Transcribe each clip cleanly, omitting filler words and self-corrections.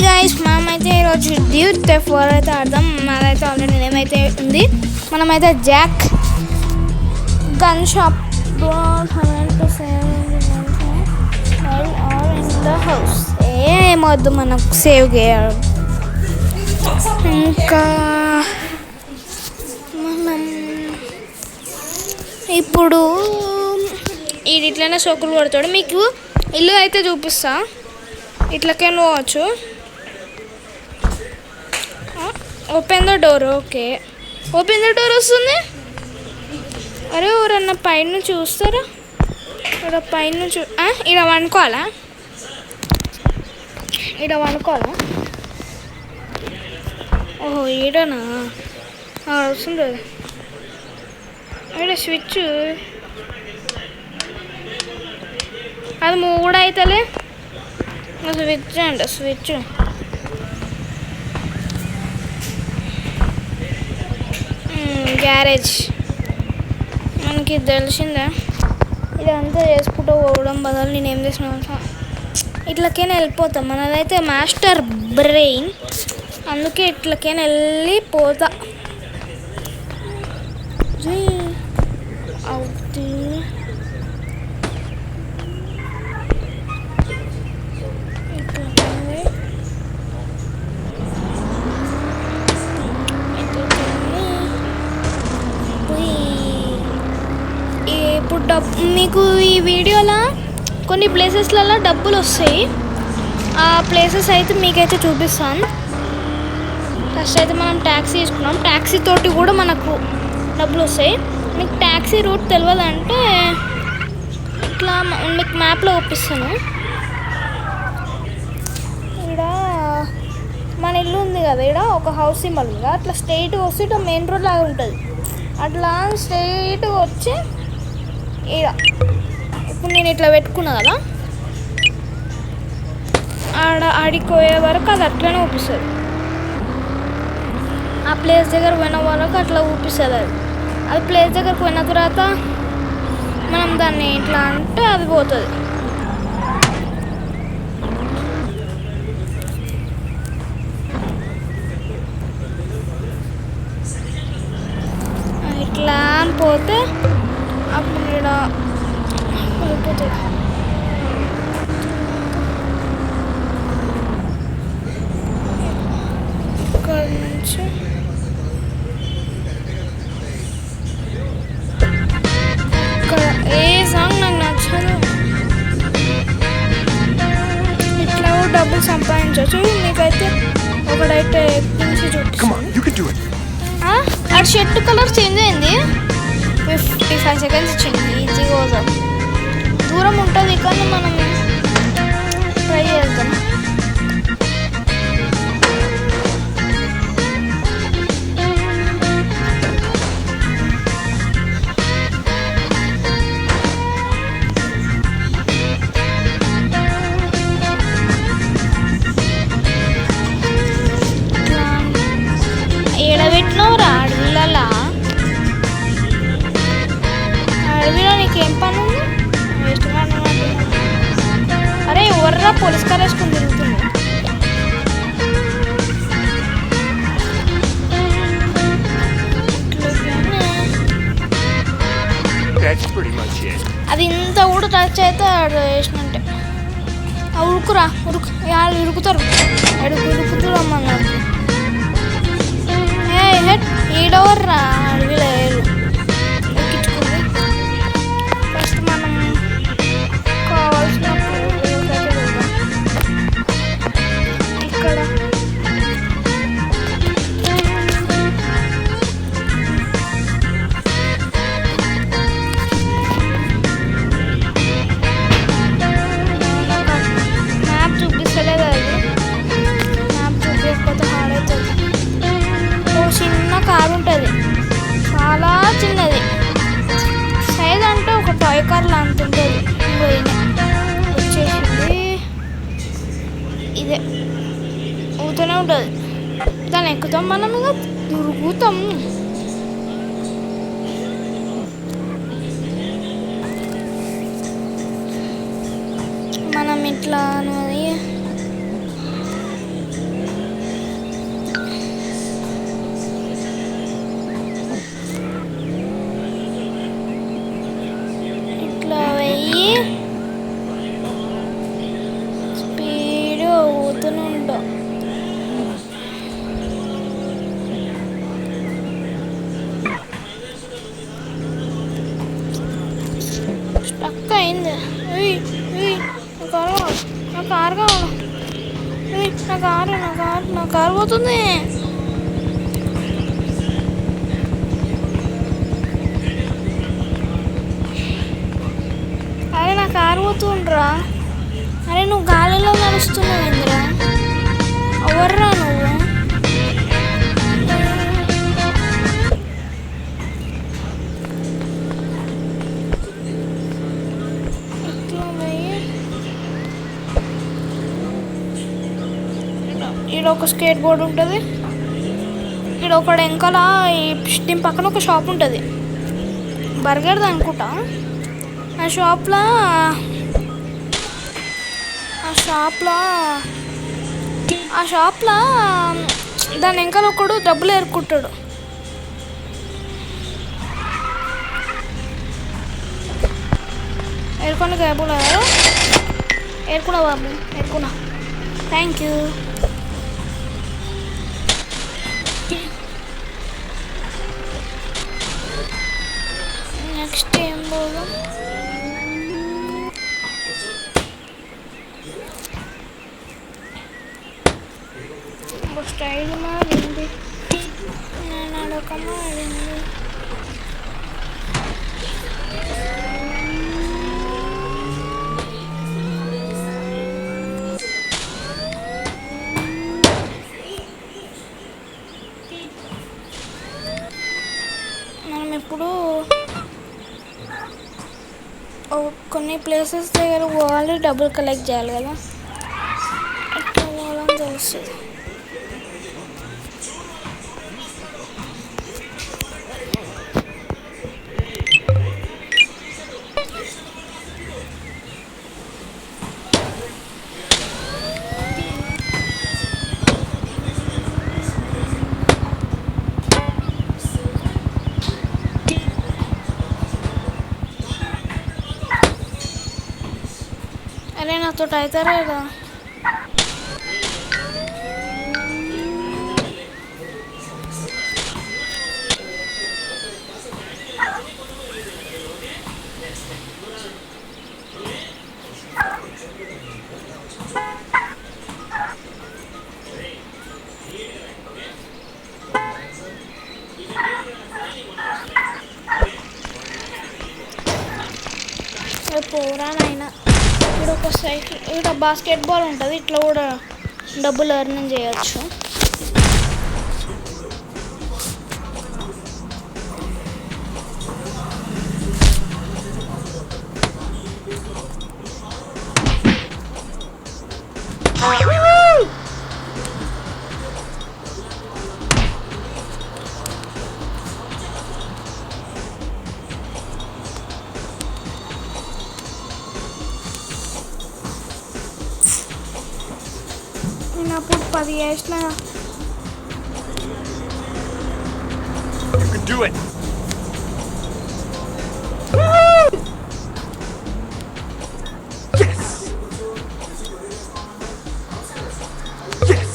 Guys మనమైతే ఈరోజు duet four అయితే ఆడదాం. మాదైతే ఆల్రెడీ నేమ్ అయితే ఉంది. మనమైతే Jack gun shop in the house ఏమొద్దు మనకు సేవ్ చేయడం. ఇంకా మనం ఇప్పుడు ఇట్లనే సోకులు కొడతాడు. మీకు ఇల్లు అయితే చూపిస్తా. ఇట్లకే పోవచ్చు. Open the door. Okay, open the door వస్తుంది. అరే ఎవరన్నా పైన చూస్తారా? ఇక్కడ పైన ఇక్కడ వండుకోవాలా? ఇక్కడ వండుకోవాలా? ఓహో ఈడనా వస్తుంది. ఇక్కడ స్విచ్ అది మూడు అవుతలే. స్విచ్ అంట స్విచ్. గ్యారేజ్ మనకి తెలిసిందా? ఇదంతా చేసుకుంటూ పోవడం బదులు నేనేం చేసిన ఇట్లకైనా వెళ్ళిపోతాం. మనదైతే మాస్టర్ బ్రెయిన్, అందుకే ఇట్లకైనా వెళ్ళిపోతా. అవుతుంది ఇప్పుడు మీకు ఈ వీడియోలో కొన్ని ప్లేసెస్లలో డబ్బులు వస్తాయి. ఆ ప్లేసెస్ అయితే మీకైతే చూపిస్తాను. ఫస్ట్ అయితే మనం ట్యాక్సీ తీసుకున్నాం. ట్యాక్సీ తోటి కూడా మనకు డబ్బులు వస్తాయి. మీకు ట్యాక్సీ రూట్ తెలియదంటే ఇట్లా మీకు మ్యాప్లో చూపిస్తాను. ఇక్కడ మన ఇల్లు ఉంది కదా, ఇక్కడ ఒక హౌస్ సింబల్ ఉంది. అట్లా స్ట్రైట్గా వస్తే ఇట్లా మెయిన్ రోడ్ లాగా ఉంటుంది. అట్లా స్ట్రైట్గా వచ్చి ఇప్పుడు నేను ఇట్లా పెట్టుకున్నా కదా, ఆడిపోయే వరకు అది అట్లనే ఊపిస్తుంది. ఆ ప్లేస్ దగ్గర పోయిన వరకు అట్లా ఊపిస్తుంది. అది ప్లేస్ దగ్గరకు పోయిన తర్వాత మనం దాన్ని ఇట్లా అంటే అది పోతుంది. ఇట్లా పోతే అప్పుడు ఇక్కడ వెళ్ళిపోతుంది. ఇక్కడ నుంచి ఇక్కడ ఏ సాంగ్ నాకు నచ్చదు. ఇట్లా డబ్బులు సంపాదించవచ్చు. మీకైతే ఒకడైతే ఎక్కించి చూపిస్తాను. ఆ షర్ట్ కలర్ చేంజ్ అయింది. 55 సెకండ్స్ ఇచ్చింది. ఈజీ కోసం దూరం ఉంటుంది కానీ మనం ట్రై చేద్దాం. ఏడబెట్టినవురా అడవిలలా? అడవిలో నీకేం పని ఉంది? వేస్ట్ గా. అరే ఎవర్రా పోలీస్ కార్ వేసుకుని తిరుగుతుంది? అది ఇంత కూడా టచ్ అయితే వేసినట్టే. ఉరుకురా ఉరుకు, వాళ్ళు ఉరుకుతారు. ఉరుకుతారు అమ్మన్నారు. ఈడవర్రా అడవిలో ఎక్కించుకుంది. ఫస్ట్ మనం కావాల్సిన ఇక్కడ మ్యాప్ చూపిస్తలేదు. అది మ్యాప్ చూపించకపోతే హార్డ్ అవుతుంది. చిన్న కారు ఉంటుంది, చాలా చిన్నది. సైజ్ అంటే ఒక టాయ్ కార్ లాంటి ఉంటుంది. వచ్చేసింది. ఇదే ఊతూనే ఉంటుంది. దాన్ని ఎక్కుతాం మనం, ఇక తిరుగుతాం. మనం ఇట్లా వెళ్తూనే ఉంటా. స్టక్ అయింది. నా కారు కావాలి. నా కారు పోతుంది. అరే నా కారు పోతుండ్రా. అరే నువ్వు గాలిలో నడుస్తున్నావు ఏంద్రా? ఎవర్రా నువ్వు? ఇక్కడ ఒక స్కేట్ బోర్డ్ ఉంటుంది. ఇక్కడ ఒక వెనకాల దీని పక్కన ఒక షాప్ ఉంటుంది, బర్గర్ది అనుకుంటా. ఆ షాప్లో దాని వెనకాల ఒకడు డబ్బులు ఏరుకుంటాడు. ఏరుకొని డబ్బులు ఏరుకున్నా బాబు, ఏరుకున్నా. Thank you. నెక్స్ట్ ఏం పోదాం? స్టైల్ మారింది, నేను అడక మారింది. మనం ఇప్పుడు కొన్ని ప్లేసెస్ దగ్గర పోవాలి, డబ్బులు కలెక్ట్ చేయాలి కదా, ఎట్లా పోవాలని తెలుస్తుంది. అరే నాతో అవుతారా కదా? పోరా నాయన. ఇక్కడ ఒక సైకిల్, ఇక్కడ బాస్కెట్బాల్ ఉంటుంది, ఇట్లా కూడా డబ్బులు ఎర్నింగ్ చేయొచ్చు. నేను అప్పుడు 10 చేసిన. You can do it. Yes. Yes.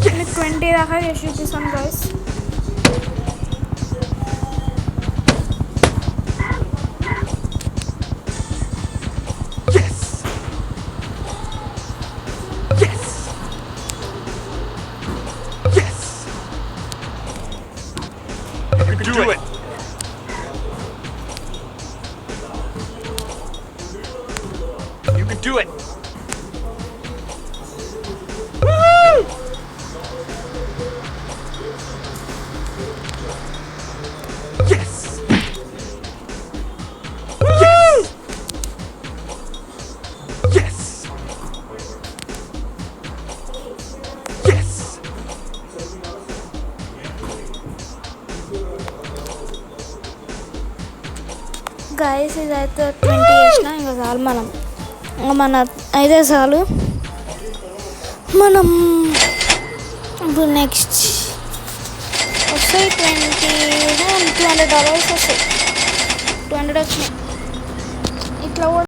నేను 20 దాకా చేసి చూపిస్తాను guys. Do it. You can do it. Woo! Yes. Woo! Yes. Yes. Guys ఇదైతే 20 చేసినా ఇంకా చాలు. మన అయితే చాలు. మనం ఇప్పుడు నెక్స్ట్ వస్తాయి $200 వస్తాయి. 200 వచ్చినాయి. ఇట్లా కూడా